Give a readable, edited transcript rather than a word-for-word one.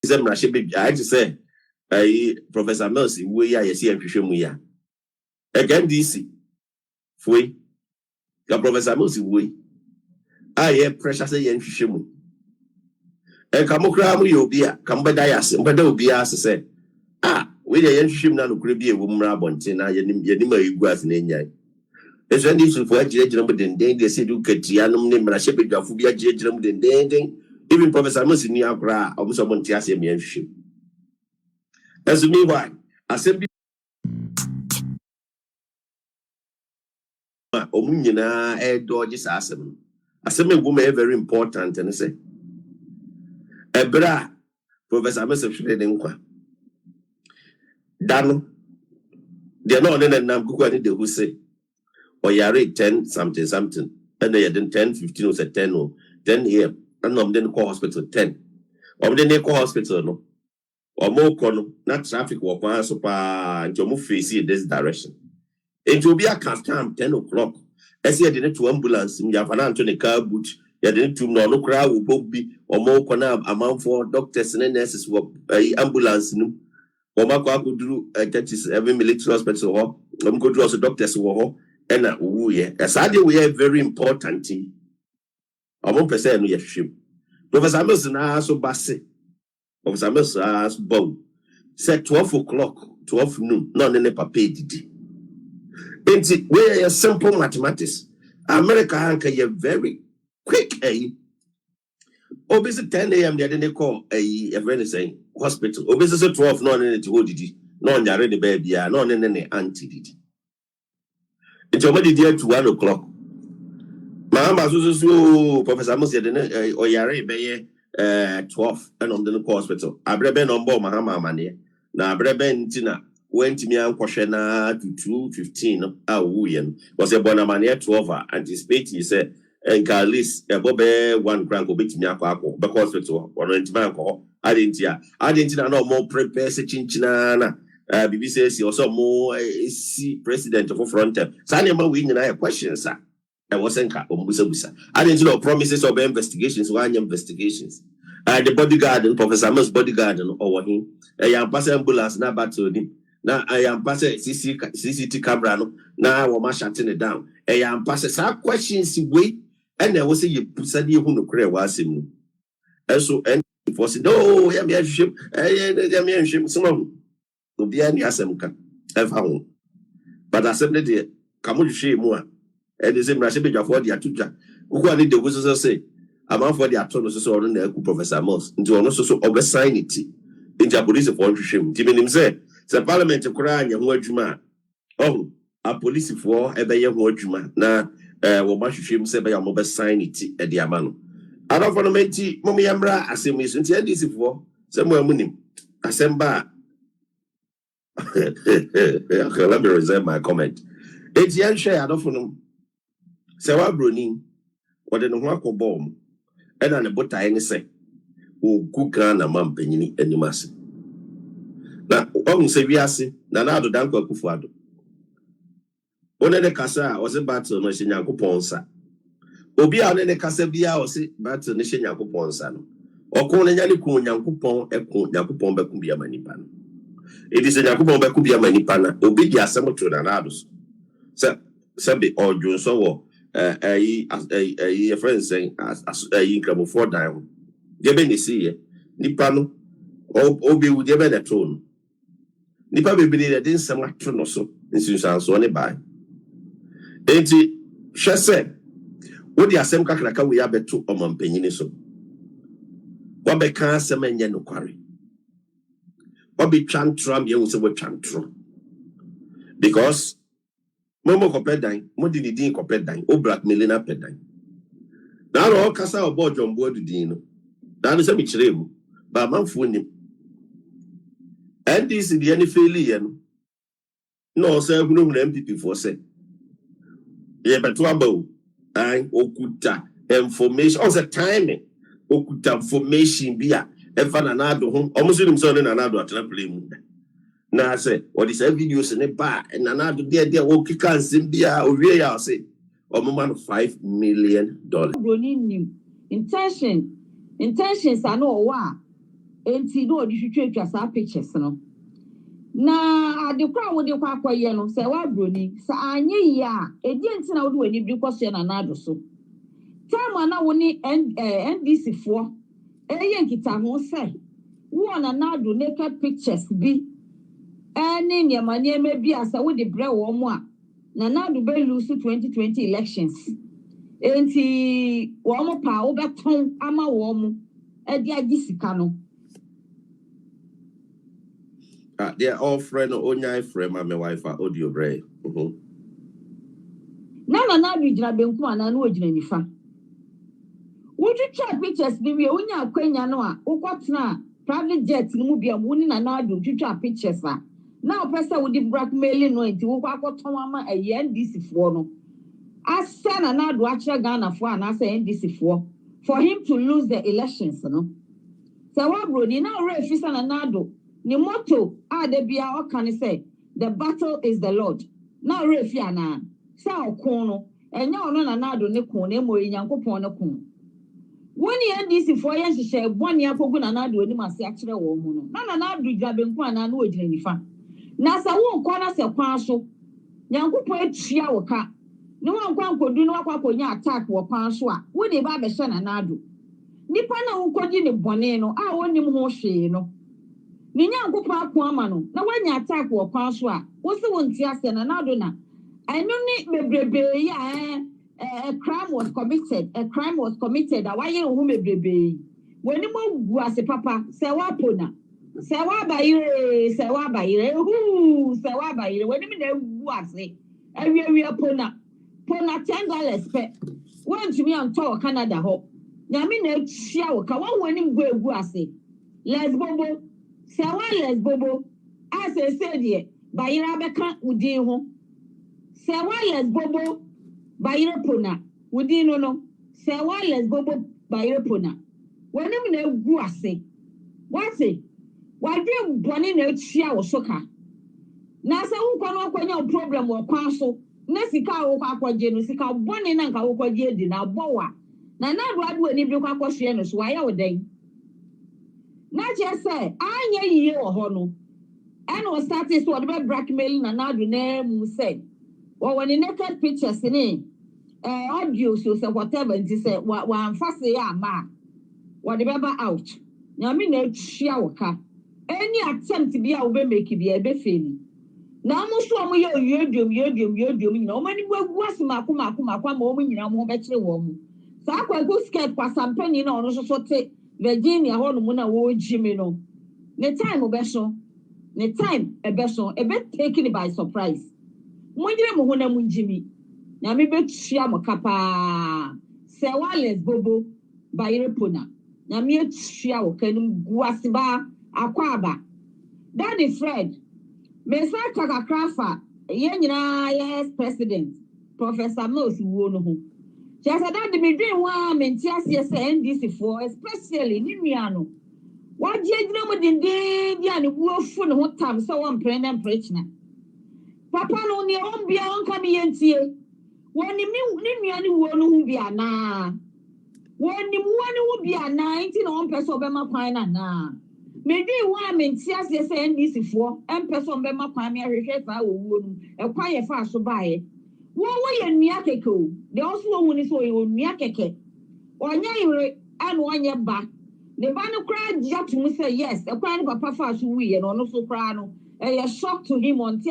said, I just say, Professor Mercy, we are a CM. Again, DC. Fui. The Professor Mercy, we. I have pressure say, and Fishimu. And Kamokra, you be a Kambadias, but don't be asked to say, we the Yanshim now could be a woman rabontina, Yanima, you guys in Yan. There's one issue for a judgment, then they say, do get Yanum name, but I should be a phobia judgment, then even Professor Mercy near Gra, or someone tells him Yanshim. As me, why? I said, Omuna, a dodges assem. I said, my woman very important, and I say, Ebra, Professor Mercy should inquire. Dano, they're not in a number who say, or you are 10 something, and they had 10, 15 or 10 or 10 here, and then call hospital 10. Or then they call hospital, no, or more corner, not traffic walk on super and to move face in this direction. It will be a custom 10 o'clock. As you didn't to ambulance, you have an Anthony car boot, you didn't to no crowd will both be or more corner amount for doctors and nurses work ambulance. Omako could do that is every military hospital, go to also doctors war, and as I did, we are very important. I won't percent we have ship. Professor Merson so bassy. Professor Merson bow. Said 12 o'clock, 12 noon, none in a paid. Ain't we are simple mathematics. America anchor you very quick, Obviously 10 a.m. they call a friend saying hospital. Obviously 12 no in to hold it. No one already baby, no in any anti did. It's already there to 1 o'clock. Mama so Professor Musi or yare be 12 and on the hospital. I breben on board Mahama money. Now breben tina went to me and Koshena to 2:15 was a bonamania 12 anticipate he said. And at least a Bobby 1 grand will be to me because it's or antimanco. I didn't know more prepare chinchina. BBC says also more president of a front. Sanima win and I have questions, sir. I wasn't I didn't know promises of investigations, one investigations. The bodyguard and Professor Mer's bodyguard over him. I am passing ambulance now back to him. Now I am passing CCTV camera. Now we're shutting it down. I am passing some questions wait. And there was a you said you who create was him. And so, and for said, oh, yeah, ship, ship, some will be any asemka, ever. But I said, that come on, shame more. And the same recipe of what the atuja, who need the wizards say, I'm for the autonomous or the Professor Moss, into also oversign it. In the police of one shame, Timmy himself, the parliament to cry and word juma. Oh, a police for a bay word juma. Now, Womashim said by a mobile sign it at the Amano. I don't want to make tea, Mommy Ambra, as a mission to this for somewhere winning. Assemba. Let me reserve my comment. It's young share, I don't know. Serwaa Broni, what in a wacko bomb, and on a butter any say, who cook and a mum penny any mass. Now, say we are saying, Nanado Danko Kufuado. One of the Casa was a battle, no Shinyaku Ponsa. Obia on the Casabia was a battle, Nishaku Ponsa. Or Konanyakun Yankupon, a Yakupon Bakumbia Manipan. It is a Yakupon Bakubia Manipana, Obidia Samotu and others. Sabi or Junso, a friend saying, as a income of 4 down. Jebeni see, Nipano, Obi would have a tone. Nipa bebiri de nsɛm ato no so nsunsuanso ne bae enti hwɛ sɛ wodi asɛm kakraka we abeto ɔmampanyini so wabɛka asɛm anya no kware wabɛtwa ntram yɛ hu sɛ watwa ntro because momo kɔpɛdan modi ne din kɔpɛdan o blackmail na pɛdan na ro kasa ɔbɔ dwombo adudin no na no sɛ me kyerɛ mu ba manfo nim and this is the any failure. No, sir, we don't MPP for say. Yeah, but what about Okuta information? On the timing, Okuta information be a another home. Almost him son and another trampoline. Now I say, what is a videos in a bar and another there okay can be a way I say, or man $5 million. Intentions are no wa. enti no odi twetwa sa pictures no na ade kwa wo de kwa akwaye no se wa Broni sa anye ya edi enti na wo de wani bi kwose na na so time na wo ni NDC fo eye nkita ho se wo na na do naked pictures bi ene nyama bi asa wo de bre wo mo a na na do be lose 2020 elections enti wo mo pa wo beton ama wo mo edi agisika no they are all friend onya friend my wife audio break na do jira benku ana na ojina nifa would you check pictures bi we onya akwanya no a ukotena private jet ni mu bia mu ni na do twitwa pictures a na opesa wo di blackmail no enti wo kwakoton ama NDC fo no asa na do akira Ghana fo ana asa NDC fo for him to lose the elections no so wa Broni na ore fisa na do ni motto de bia o kan say the battle is the Lord na ore fi ana sa okon no enya ono na do ne kon na mo Nyankopon ne kon woni NDC for yen hye boni akogu na do ni mase akire wo mu no na do dwabenku ana na ogina nifa na sa wo nkọ na se kwan so Nyankopon atua wo ka ni wo nkwa nkodu no akwakonya attack wo kwan so a wo de ba be hye na do nipa na wo kodi ne bone no a wonim ho hwe no ni Nyankopon akwa ama no na wanya attack wo kwan so a wo se wo ntia se na do na eno ni bebrebe ya a crime was committed awaye wo mebrebe woni mo gu ase papa se wa pona se wa bayire woni me na gu ase awie pona $10 pe won tumi anto Canada ho nyame na atua wo ka woni gu ase lesbobo se wa lesbobo ase se de bayira beka udin ho se wa lesbobo bayire pona wudi no Serwaa lesbobo bayire pona woni na egu ase wase wadwe boni na atua wo soka na se wo kwa no akwanya problem wo kwa so na sika wo kwa akwaje no sika boni na nka wo kwaje edi na bowa na do adu ani bi kwa akwhwe no so aya wo den na je se anya yiye wo ho no ene wo start so wo be blackmail na do na mu say wo woni naked pictures ni audio so whatever nti say wa amfase ya ma what the beba out nyame na atua wo ka any attempt bia wo be make bia be fail na mo so mo ye yedum na o mani gwagu asima akoma ma o nyina mo be kire wo mo sa akwagu skirt kwa sampani na ono so te Virginia ho no mo na wo jimi no ne time be so e be taken by surprise mo nyire mo ho na mo jimi na me betua mo kapa Serwaa lesbobo bayire pona na me atua wo kanum guase ba akwaba Daddy Fred me sa kakakrafa ye nyina yes president Professor Mills wo no ho just Daddy me dwen wa me ntiase se NDC for especially ni nuano waje gyina mo dindin dia ne wo fu ne ho tam so won prena prechna papa no ne on bia on ka me yentie woni mi ni nuani wo no hu bia na woni mu wani hu bia na nti na on person be makwan na me dwi wa me ntiase se NDC for en person be makwan me ahwehwe fa wo no e kwan ye fa so baaye wo ye nua keke o de oso wo ni so ye nua keke onya yire anu onye ba ne ba no kra dia to say yes e kwan papa fa so wi ye no so kra no e shock to him on